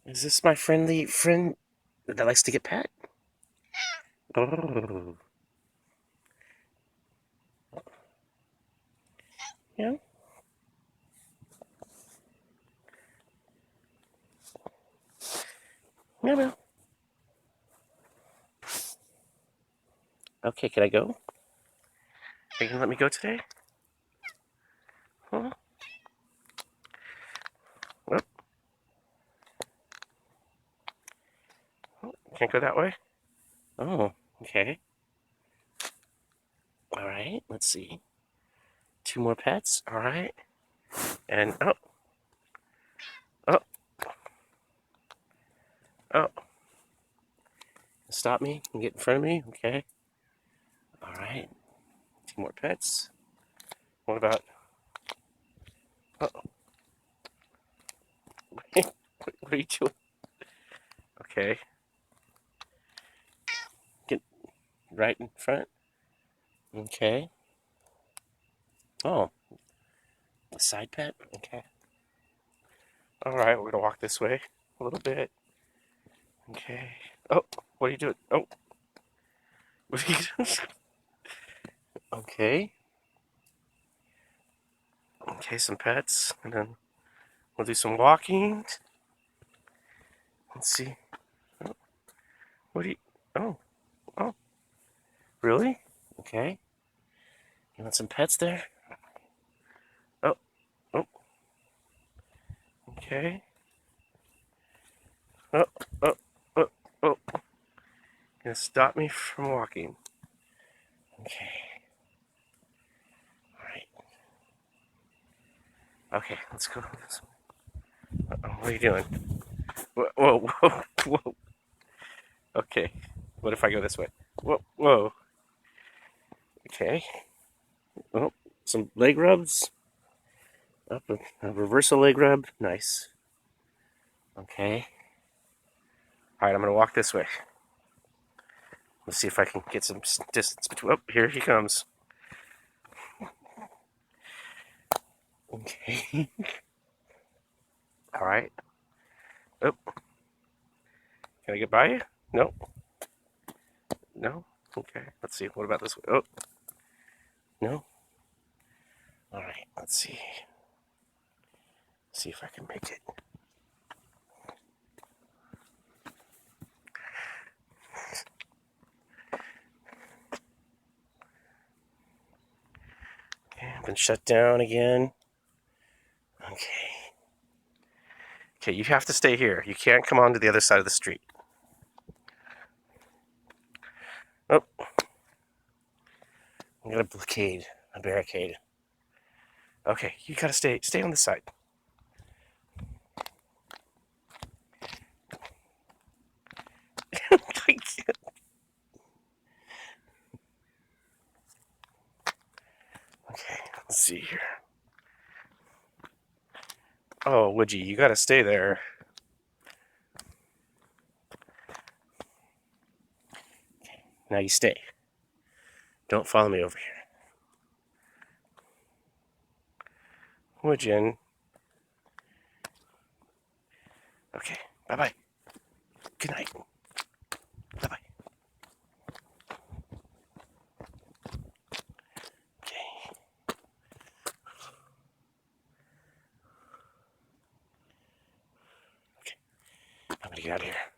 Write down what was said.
Is this my friendly friend that likes to get pet? Oh, yeah. Yeah, well. Okay, can I go? Are you gonna let me go today? Huh? Oh, can't go that way? Oh, okay. All right, let's see. Two more pets. All right. And oh, oh, oh. Stop me and get in front of me. Okay. All right. Two more pets. What about? Oh, what are you doing? Okay. Get right in front. Okay. Oh, a side pet. Okay. All right. We're gonna walk this way a little bit. Okay. Oh, what are you doing? Oh, what are you doing? Okay. Okay, some pets, and then we'll do some walking. Let's see. Oh, what do you? Oh, oh, really? Okay. You want some pets there? Oh, oh, okay. Oh, oh, oh, oh. Gonna stop me from walking. Okay. All right. Okay, let's go. Uh-oh, what are you doing? Whoa, whoa, whoa, whoa. Okay. What if I go this way? Whoa, whoa. Okay. Oh, some leg rubs. Up a reversal leg rub. Nice. Okay. All right, I'm gonna walk this way. Let's see if I can get some distance between. Oh, here he comes. Okay. All right. Oh, can I get by you? No. No. Okay. Let's see. What about this way? Oh, no. All right. Let's see. See if I can make it. Okay, I've been shut down again. Okay. Okay, you have to stay here. You can't come on to the other side of the street. Oh, I got a blockade, a barricade. Okay, you gotta stay on the side. Okay, let's see here. Oh, Woodgie, you gotta stay there. Now you stay. Don't follow me over here. Woodjin. Okay, bye-bye. Good night. Bye-bye. Okay. Okay. I'm gonna get out of here.